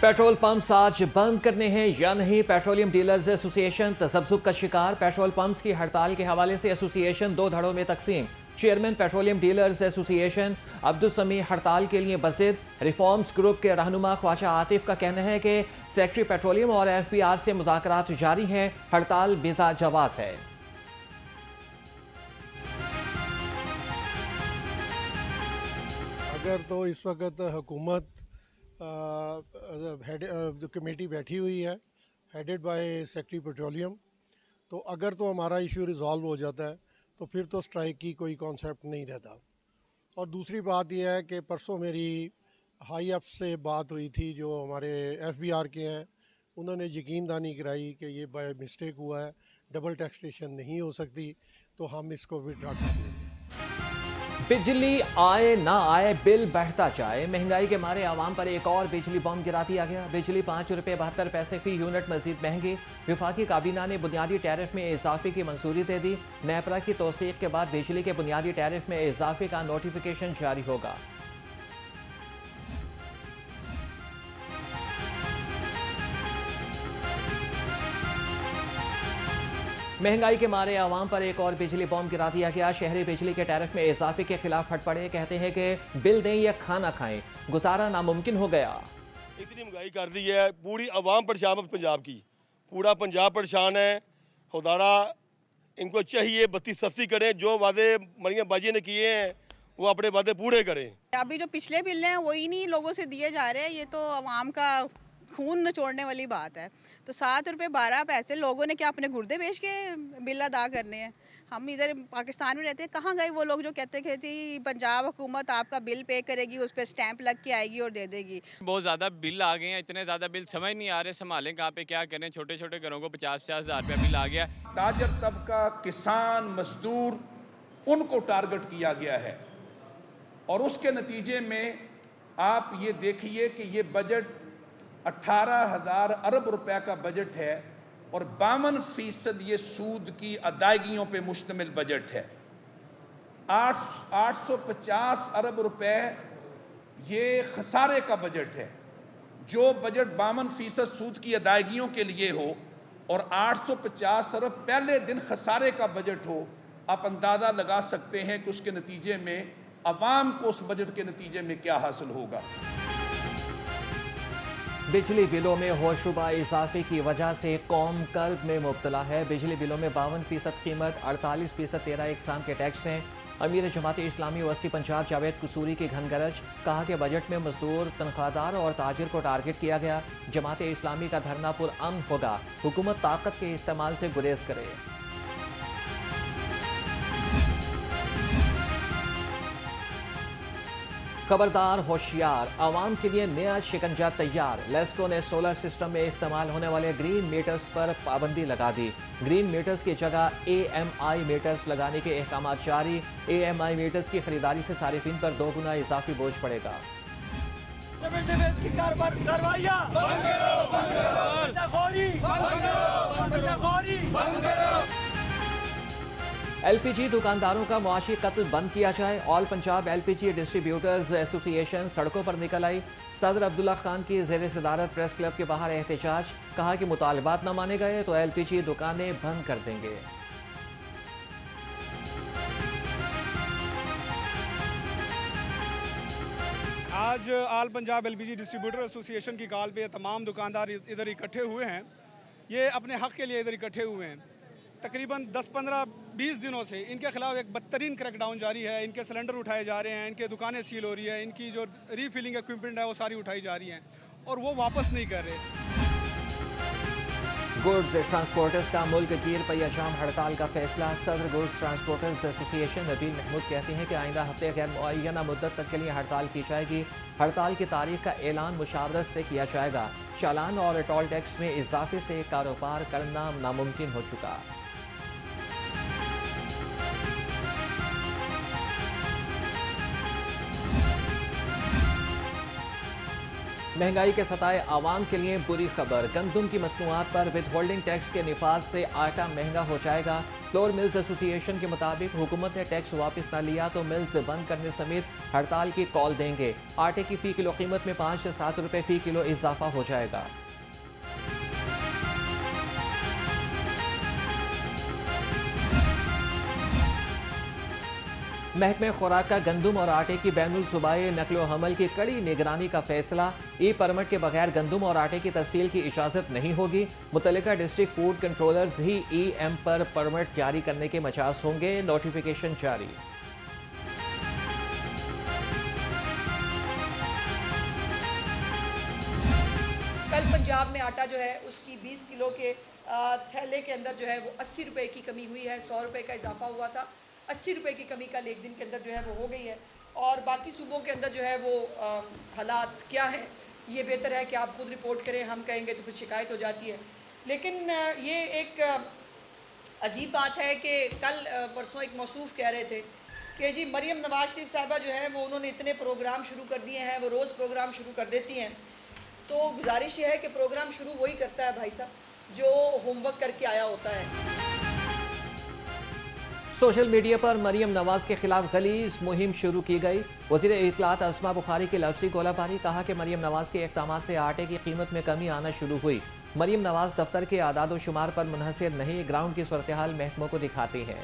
Petrol pumps आज बंद करने हैं या नहीं, पेट्रोलियम डीलर्स एसोसिएशन तसब्बुब का शिकार। पेट्रोल पंप्स की हड़ताल के हवाले से एसोसिएशन दो धड़ों में तकसीम। Chairman petroleum dealers association Abdul समी हड़ताल के लिए बज़िद। रिफॉर्म्स ग्रुप के रहनुमा ख्वाजा आतिफ का कहना है कि सेक्रेटरी पेट्रोलियम और FBR से मुज़ाकरात जारी हैं, हड़ताल बिज़ा जवाज है। अगर तो इस वक्त हुकूमत जो कमेटी बैठी हुई है हेडेड बाय सेक्रेटरी पेट्रोलियम, तो अगर तो हमारा इशू रिजॉल्व हो जाता है तो फिर तो स्ट्राइक की कोई कॉन्सेप्ट नहीं रहता। और दूसरी बात यह है कि परसों मेरी हाई अप से बात हुई थी जो हमारे FBR के हैं, उन्होंने यकीन दहानी कराई कि ये बाय मिस्टेक हुआ है, डबल टैक्सेशन नहीं हो सकती, तो हम इसको विड्रॉ कर लेंगे। बिजली आए ना आए बिल बढ़ता जाए, महंगाई के मारे आवाम पर एक और बिजली बम गिरा दिया गया। बिजली ₹5.72 फी यूनिट मजीद महंगी। विफाकी काबीना ने बुनियादी टैरिफ में इजाफे की मंजूरी दे दी। नेपरा की तौसीक के बाद बिजली के बुनियादी टैरिफ में इजाफे का नोटिफिकेशन जारी होगा। महंगाई के मारे आवाम पर एक और बिजली बम गिरा दिया गया। शहरी बिजली के टैरिफ में इजाफे के खिलाफ फट पड़े, कहते हैं कि बिल दें या खाना खाएं, गुजारा नामुमकिन हो गया। इतनी महंगाई कर दी है, पूरी आवाम परेशान है। पंजाब की पूरा पंजाब परेशान है। खुदारा इनको चाहिए बत्ती सस्ती करें, जो वादे मरियम बाजी ने किए हैं वो अपने वादे पूरे करें। अभी जो पिछले बिल हैं वही नहीं लोगों से दिए जा रहे हैं, ये तो आवाम का खून नचोड़ने वाली बात है। तो ₹7.12 लोगों ने क्या अपने गुर्दे बेच के बिल अदा करने हैं? हम इधर पाकिस्तान में रहते हैं, कहाँ गए वो लोग जो कहते थे कि पंजाब हुकूमत आपका बिल पे करेगी, उस पर स्टैंप लग के आएगी और दे देगी। बहुत ज़्यादा बिल आ गए हैं, इतने ज़्यादा बिल समझ नहीं आ रहे, संभालें कहाँ पे, क्या करें। छोटे छोटे घरों को 50-50 हज़ार रुपया बिल आ गया। ताजर तबका, किसान, मजदूर, उनको टारगेट किया गया है और उसके नतीजे में आप ये देखिए कि ये बजट 18,000 अरब रुपए का बजट है और 52% ये सूद की अदायगियों पे मुश्तमिल बजट है। 850 अरब रुपए ये खसारे का बजट है। जो बजट 52% सूद की अदायगियों के लिए हो और 850 अरब पहले दिन खसारे का बजट हो, आप अंदाज़ा लगा सकते हैं कि उसके नतीजे में अवाम को उस बजट के नतीजे में क्या हासिल होगा। बिजली बिलों में होशरुबा इजाफे की वजह से कौम कर्ब में मुब्तला है। बिजली बिलों में 52% कीमत, 48% 13 इकसाम के टैक्स हैं। अमीर जमात इस्लामी वस्ती पंजाब जावेद कसूरी की घनगरज, कहा कि बजट में मजदूर, तनख्वाहदार और ताजिर को टारगेट किया गया। जमात इस्लामी का धरना पुरअमन होगा, हुकूमत ताकत के इस्तेमाल से गुरेज करे। खबरदार होशियार, आवाम के लिए नया शिकंजा तैयार। लेस्को ने सोलर सिस्टम में इस्तेमाल होने वाले ग्रीन मीटर्स पर पाबंदी लगा दी। ग्रीन मीटर्स की जगह AMI मीटर्स लगाने के अहकाम जारी। AMI मीटर्स की खरीदारी से सारिफिन पर 2 गुना इजाफी बोझ पड़ेगा। LPG दुकानदारों का मुआशी कत्ल बंद किया जाए। All Punjab LPG distributors association सड़कों पर निकल आई। सदर अब्दुल्ला खान की ज़ेर सदारत प्रेस क्लब के बाहर एहतजाज, कहा कि मुतालबात न माने गए तो LPG दुकानें बंद कर देंगे। आज all Punjab LPG distributor association की कॉल पे तमाम दुकानदार इधर इकट्ठे हुए हैं। ये अपने हक़ के लिए इधर इकट्ठे हुए हैं। तकरीबन 10-15-20 दिनों से इनके खिलाफ एक बदतरीन क्रैकडाउन जारी है। इनके सिलेंडर उठाए जा रहे हैं, इनके दुकानें सील हो रही है, इनकी जो रीफिलिंग इक्विपमेंट है वो सारी उठाई जा रही हैं और वो वापस नहीं कर रहे। गुड्स ट्रांसपोर्टर्स का मुल्क गिर पहियाजाम हड़ताल का फैसला। सदर goods transporters association Nabeel Mahmood कहते हैं कि आइंदा हफ्ते गैर मुअय्यना मुद्दत तक के लिए हड़ताल की जाएगी। हड़ताल की तारीख का ऐलान मुशावरत से किया जाएगा। चालान और टोल टैक्स में इजाफे से कारोबार करना नामुमकिन हो चुका। महंगाई के सताए आवाम के लिए बुरी खबर। गंदम की मसनूआत पर विद होल्डिंग टैक्स के निफाज से आटा महंगा हो जाएगा। फ्लोर मिल्स एसोसिएशन के मुताबिक हुकूमत ने टैक्स वापस न लिया तो मिल्स बंद करने समेत हड़ताल की कॉल देंगे। आटे की फी किलो कीमत में 5 से 7 रुपए फी किलो इजाफा हो जाएगा। महकमे खुराक का गंदम और आटे की बैनुल सूबाई नकलो हमल की कड़ी निगरानी का फैसला। ई परमिट के बगैर गंदम और आटे की तस्सील की इजाजत नहीं होगी। मुतल्लिका डिस्ट्रिक्ट फूड कंट्रोलर्स ही EM पर परमिट जारी करने के मजाज होंगे। नोटिफिकेशन जारी। कल पंजाब में आटा जो है उसकी 20 किलो के थैले के अंदर जो है वो 80 रुपए की कमी हुई है। 100 रुपए का इजाफा हुआ था। 80 रुपए की कमी कल एक दिन के अंदर जो है वो हो गई है। और बाकी सूबों के अंदर जो है वो हालात क्या हैं, ये बेहतर है कि आप खुद रिपोर्ट करें। हम कहेंगे तो फिर शिकायत हो जाती है। लेकिन ये एक अजीब बात है कि कल परसों एक मौसूफ कह रहे थे कि जी मरियम नवाज शरीफ साहबा जो है वो उन्होंने इतने प्रोग्राम शुरू कर दिए हैं, वो रोज़ प्रोग्राम शुरू कर देती हैं। तो गुजारिश ये है कि प्रोग्राम शुरू वही करता है भाई साहब जो होमवर्क करके आया होता है। सोशल मीडिया पर मरियम नवाज के खिलाफ गलीज मुहिम शुरू की गई। वज़ीर इत्तलात अस्मा बुखारी की लफ्ज़ी गोलाबारी। कहा कि मरियम नवाज के इक़दामात से आटे की कीमत में कमी आना शुरू हुई। मरियम नवाज दफ्तर के आदाद व शुमार पर मुनहसर नहीं, ग्राउंड की सूरत हाल महकमों को दिखाती है।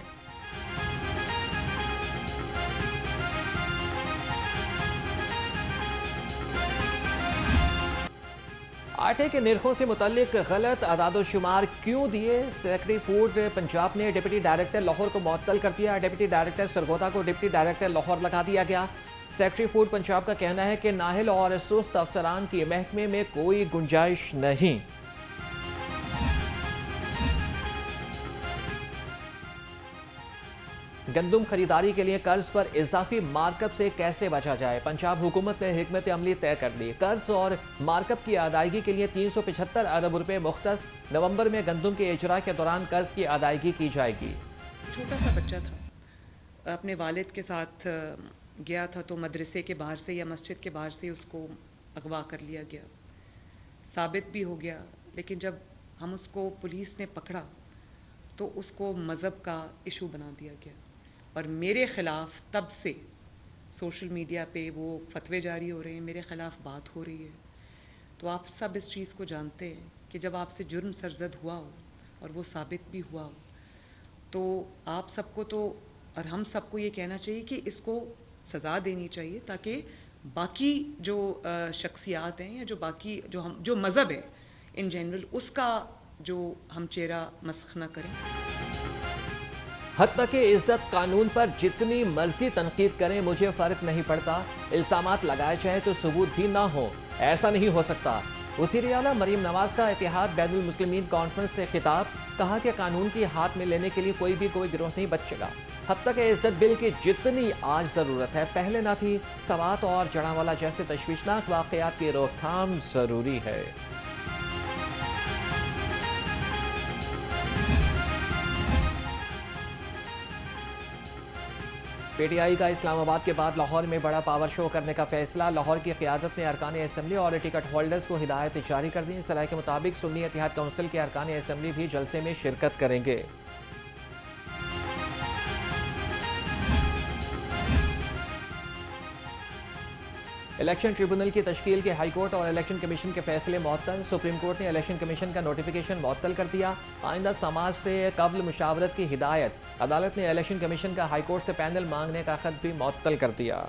आटे के निर्खों से मुतल्लिक गलत आदाद शुमार क्यों दिए? सेक्रेटरी फूड पंजाब ने डिप्टी डायरेक्टर लाहौर को मुअत्तल कर दिया। डिप्टी डायरेक्टर सरगोदा को डिप्टी डायरेक्टर लाहौर लगा दिया गया। सेक्रेटरी फूड पंजाब का कहना है कि नाहिल और सुस्त अफसरान की महकमे में कोई गुंजाइश नहीं। गंदम खरीदारी के लिए कर्ज पर इजाफी मार्कअप से कैसे बचा जाए? पंजाब हुकूमत ने हिकमत अमली तय कर दी। कर्ज और मार्कअप की अदायगी के लिए 375 अरब रुपए मुख्तस। नवंबर में गंदम के इजरा के दौरान कर्ज की अदायगी की जाएगी। छोटा सा बच्चा था, अपने वालिद के साथ गया था तो मदरसे के बाहर से या मस्जिद के बाहर से उसको अगवा कर लिया गया। साबित भी हो गया, लेकिन जब हम उसको पुलिस ने पकड़ा तो उसको मज़हब का इशू बना दिया गया और मेरे ख़िलाफ़ तब से सोशल मीडिया पे वो फतवे जारी हो रहे हैं, मेरे ख़िलाफ़ बात हो रही है। तो आप सब इस चीज़ को जानते हैं कि जब आपसे जुर्म सरजद हुआ हो और वो साबित भी हुआ हो तो आप सबको तो और हम सबको ये कहना चाहिए कि इसको सज़ा देनी चाहिए ताकि बाकी जो शख्सियात हैं या जो बाकी जो मज़हब है इन जनरल उसका जो हम चेहरा मस्ख न करें। हत्ता के इज्जत कानून पर जितनी मर्जी तनकीद करें, मुझे फर्क नहीं पड़ता। इल्जामात लगाए जाए तो सबूत भी ना हो, ऐसा नहीं हो सकता। वज़ीर आला मरियम नवाज का इत्तेहाद बैनुल मुस्लिमीन कॉन्फ्रेंस से खिताब। कहा कि कानून की हाथ में लेने के लिए कोई गिरोह नहीं बचेगा। हत्ता के इज्जत बिल की जितनी आज ज़रूरत है पहले ना थी। सवात और जड़ावाला जैसे तशवीशनाक वाक़यात की रोकथाम ज़रूरी है। PTI का इस्लामाबाद के बाद लाहौर में बड़ा पावर शो करने का फैसला। लाहौर की क़यादत ने अरकान असम्बली और टिकट होल्डर्स को हिदायत जारी कर दी। इस तरह के मुताबिक सुन्नी इत्तेहाद काउंसिल के अरकान असम्बली भी जलसे में शिरकत करेंगे। इलेक्शन ट्रिब्यूनल की तश्कील के हाई कोर्ट और इलेक्शन कमीशन के फैसले मुअत्तल। सुप्रीम कोर्ट ने इलेक्शन कमीशन का नोटिफिकेशन मुअत्तल कर दिया। आइंदा समाज से कब्ल मुशावरत की हिदायत। अदालत ने इलेक्शन कमीशन का हाई कोर्ट से पैनल मांगने का खत भी मुअत्तल कर दिया।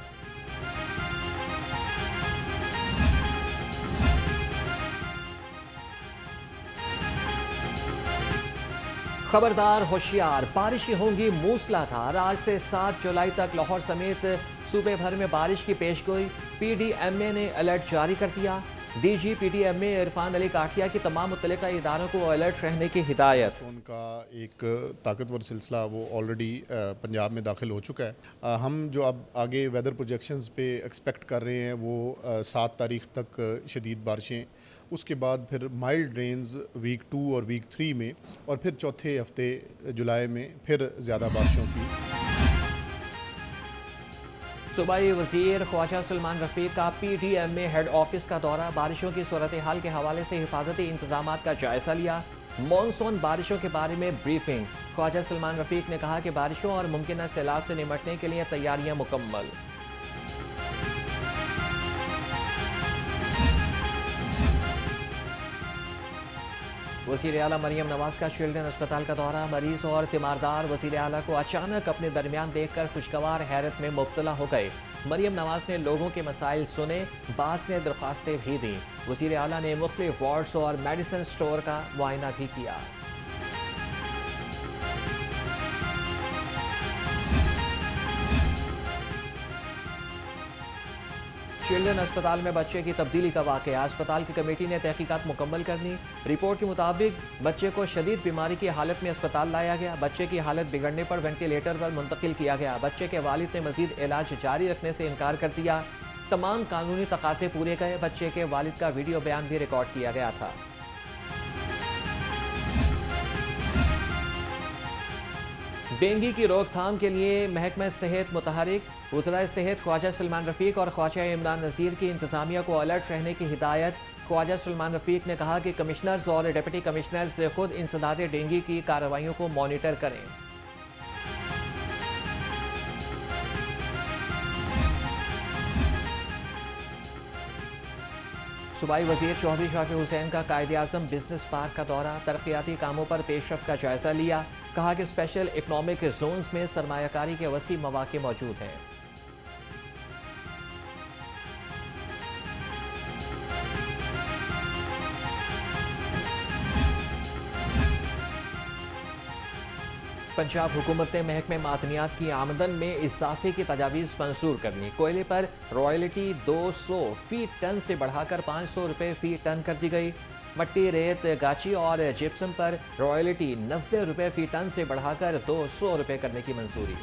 खबरदार होशियार, बारिशें होंगी मूसलाधार। आज से 7 जुलाई तक लाहौर समेत सूबे भर में बारिश की पेशगोई। PDMA ने अलर्ट जारी कर दिया। DG PDMA इरफान अली काठिया की तमाम मुतल्लिका इदारों को अलर्ट रहने की हिदायत। उनका एक ताकतवर सिलसिला वो ऑलरेडी पंजाब में दाखिल हो चुका है। हम जो अब आगे वेदर प्रोजेक्शंस पे एक्सपेक्ट कर रहे हैं वो 7 तारीख तक शदीद बारिशें, उसके बाद फिर माइल्ड रेंज वीक 2 और वीक 3 में, और फिर चौथे हफ्ते जुलाई में फिर ज़्यादा बारिशों की। सूबाई वज़ीर ख्वाजा सलमान रफ़ीक का PDMA हेड ऑफिस का दौरा। बारिशों की सूरत हाल के हवाले से हिफाजती इंतजामात का जायज़ा लिया। मॉनसून बारिशों के बारे में ब्रीफिंग। ख्वाजा सलमान रफीक ने कहा कि बारिशों और मुमकिन सैलाब से निपटने के लिए तैयारियां मुकम्मल। वज़ीर आला मरियम नवाज का चिल्ड्रन अस्पताल का दौरा। मरीज और तीमारदार वज़ीर आला को अचानक अपने दरमियान देखकर खुशगवार हैरत में मुब्तला हो गए। मरियम नवाज ने लोगों के मसाइल सुने, बाज़ ने दरख्वास्तें भी दी। वज़ीर आला ने मुख्तलिफ वार्ड्स और मेडिसिन स्टोर का मुआयना भी किया। चिल्ड्रन अस्पताल में बच्चे की तब्दीली का वाक़या। अस्पताल की कमेटी ने तहकीकात मुकम्मल कर ली। रिपोर्ट के मुताबिक बच्चे को शदीद बीमारी की हालत में अस्पताल लाया गया। बच्चे की हालत बिगड़ने पर वेंटिलेटर पर मुंतकिल किया गया। बच्चे के वालिद ने मजीद इलाज जारी रखने से इनकार कर दिया। तमाम कानूनी तकाज़े पूरे गए। बच्चे के वालिद का वीडियो बयान भी रिकॉर्ड किया गया था। डेंगू की रोकथाम के लिए महकमा सेहत मुतहरिक। वज़ीर सेहत ख्वाजा सलमान रफीक और ख्वाजा इमरान नज़ीर की इंतज़ामिया को अलर्ट रहने की हिदायत। ख्वाजा सलमान रफीक ने कहा कि कमिश्नर्स और डिप्टी कमिश्नर्स खुद इंसदाद डेंगू की कार्रवाइयों को मॉनिटर करें। सूबाई वज़ीर चौधरी शाफी हुसैन का कायद-ए-आज़म बिजनेस पार्क का दौरा। तरक्याती कामों पर पेशरफ्त का जायजा लिया। कहा कि स्पेशल इकनॉमिक जोन्स में सरमायाकारी के वसी मौके मौजूद हैं। पंजाब हुकूमत ने महकमे मादनियात की आमदन में इजाफे की तजावीज़ मंजूर कर ली। कोयले पर रॉयल्टी 200 फी टन से बढ़ाकर 500 रुपये फी टन कर दी गई। मट्टी, रेत, गाची और जिप्सम पर रॉयल्टी 90 रुपये फी टन से बढ़ाकर 200 रुपये करने की मंजूरी।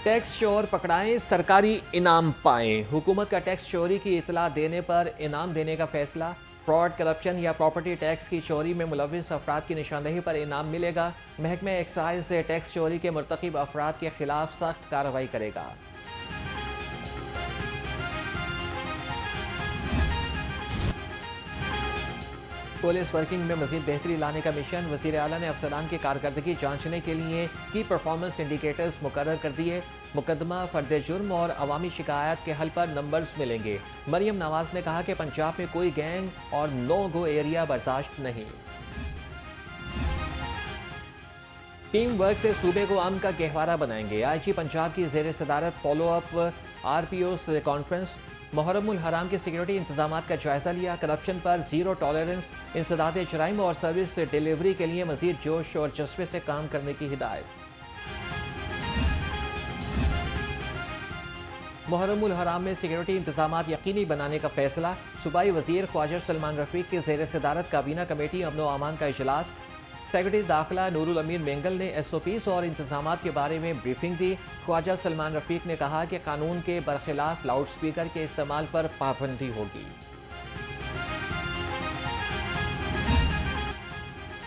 टैक्स चोर पकड़ाएं, सरकारी इनाम पाएं। हुकूमत का टैक्स चोरी की इतला देने पर इनाम देने का फैसला। फ्रॉड, करप्शन या प्रॉपर्टी टैक्स की चोरी में मुलविस अफराद की निशानदेही पर इनाम मिलेगा। महकमा एक्साइज से टैक्स चोरी के मुर्तकिब अफराद के खिलाफ सख्त कार्रवाई करेगा। पुलिस वर्किंग में मजीद बेहतरी लाने का मिशन। वज़ीर आला ने अफसरान की कारकर्दगी जांचने के लिए की परफॉर्मेंस इंडिकेटर्स मुकर्रर कर दिए। मुकदमा, फर्द जुर्म और अवामी शिकायत के हल पर नंबर्स मिलेंगे। मरियम नवाज ने कहा कि पंजाब में कोई गैंग और नो गो एरिया बर्दाश्त नहीं। टीम वर्क से सूबे को अमन का गहवारा बनाएंगे। IG पंजाब की ज़ेर सदारत फॉलो अप RPO से कॉन्फ्रेंस। मुहर्रमुल हराम के सिक्योरिटी इंतजामात का जायजा लिया। करप्शन पर जीरो टॉलरेंस। इंसदाद जराइम और सर्विस डिलीवरी के लिए मजीद जोश और जज्बे से काम करने की हिदायत। मुहर्रमुल हराम में सिक्योरिटी इंतजामात यकीनी बनाने का फैसला। सूबाई वज़ीर ख्वाजा सलमान रफीक की ज़ेर सदारत काबीना कमेटी अमन व अमान का इजलास। सेक्रेटरी दाखिला नूरुल अमीन मेंगल ने SOPs और इंतजामात के बारे में ब्रीफिंग दी। ख्वाजा सलमान रफीक ने कहा कि कानून के बरखिलाफ लाउड स्पीकर के इस्तेमाल पर पाबंदी होगी।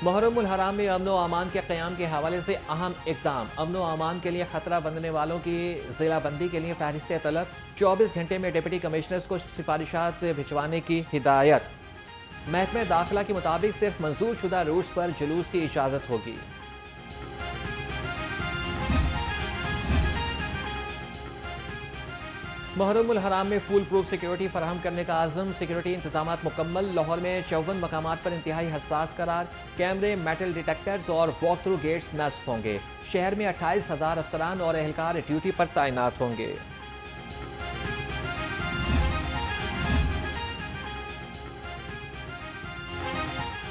मुहर्रमुल हराम में अमन व अमान के क़याम के हवाले से अहम इक़दाम। अमन व अमान के लिए खतरा बनने वालों की ज़िलाबंदी के लिए फहरिस्त तलब। 24 घंटे में डिप्टी कमिश्नर्स को सिफारिशात भिजवाने की हिदायत। महकमा दाखिला के मुताबिक सिर्फ मंजूर शुदा रूट्स पर जुलूस की इजाज़त होगी। मुहर्रमुल हराम में फुल प्रूफ सिक्योरिटी फराहम करने का आज़म। सिक्योरिटी इंतजामात मुकम्मल। लाहौर में 54 मकामात पर इंतहाई हसास करार। कैमरे, मेटल डिटेक्टर्स और वॉक थ्रू गेट्स नस्ब होंगे। शहर में 28,000 अफसरान और एहलकार ड्यूटी पर तैनात होंगे।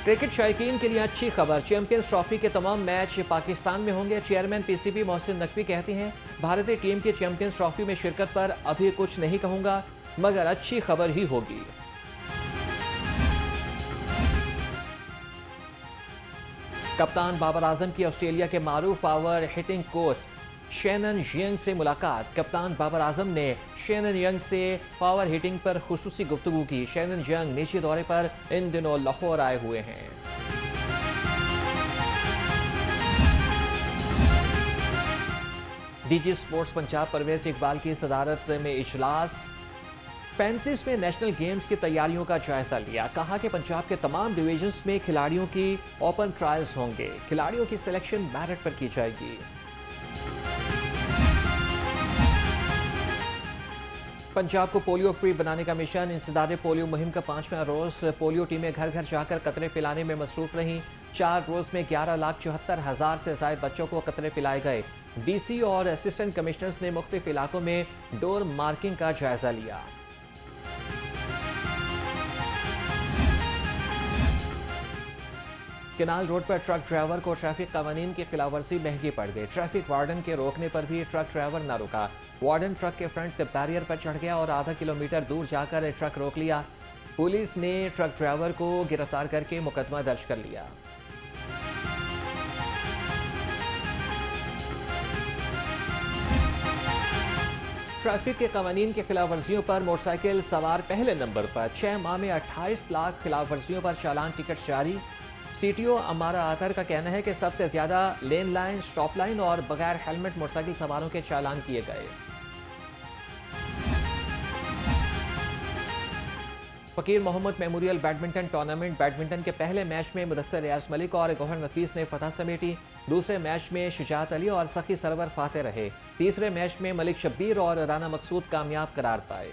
क्रिकेट शायकीन के लिए अच्छी खबर। चैंपियंस ट्रॉफी के तमाम मैच पाकिस्तान में होंगे। चेयरमैन PCB मोहसिन नकवी कहते हैं, भारतीय टीम की चैंपियंस ट्रॉफी में शिरकत पर अभी कुछ नहीं कहूंगा, मगर अच्छी खबर ही होगी। कप्तान बाबर आजम की ऑस्ट्रेलिया के मारूफ power hitting coach Shannon Young से मुलाकात। कप्तान बाबर आजम ने शैनन यंग से पावर हिटिंग पर खुसूसी गुफ्तगू की। शैनन यंग निजी दौरे पर इन दिनों लाहौर आए हुए हैं। DG स्पोर्ट्स पंजाब परवेज इकबाल की सदारत में इजलास। 35वें नेशनल गेम्स की तैयारियों का जायजा लिया। कहा कि पंजाब के तमाम डिवीजन्स में खिलाड़ियों की ओपन ट्रायल्स होंगे। खिलाड़ियों की सिलेक्शन मेरिट पर की जाएगी। पंजाब को पोलियो फ्री बनाने का मिशन। इंसदाद पोलियो मुहिम का 5वां रोज पोलियो टीमें घर घर जाकर कतरे पिलाने में मसरूफ रहीं। 4 रोज में 11,74,000 से ज्यादा बच्चों को कतरे पिलाए गए। डीसी और असिस्टेंट कमिश्नर्स ने मुख्तलिफ इलाकों में डोर मार्किंग का जायजा लिया। केनाल रोड पर ट्रक ड्राइवर को ट्रैफिक कानून की खिलाफवर्जी महंगी पड़ गई। ट्रैफिक वार्डन के रोकने पर भी ट्रक ड्राइवर न रुका। वार्डन ट्रक के फ्रंट बैरियर पर चढ़ गया और आधा किलोमीटर दूर जाकर ट्रक रोक लिया। पुलिस ने ट्रक ड्राइवर को गिरफ्तार करके मुकदमा दर्ज कर लिया। ट्रैफिक के कानून की खिलाफवर्जियों पर मोटरसाइकिल सवार पहले नंबर पर। 6 माह में 28 लाख खिलाफवर्जियों पर चालान टिकट जारी। सीटीओ अमारा आतर का कहना है कि सबसे ज्यादा लेन लाइन, स्टॉप लाइन और बगैर हेलमेट मोटरसाइकिल सवारों के चालान किए गए। Fakir Mohammad memorial badminton tournament. Badminton के पहले मैच में मुदस्सिर रियाज मलिक और गौहर नफीस ने फतह समेटी। दूसरे मैच में शुजात अली और सखी सरवर फाते रहे। तीसरे मैच में मलिक शब्बीर और राना मकसूद कामयाब करार पाए।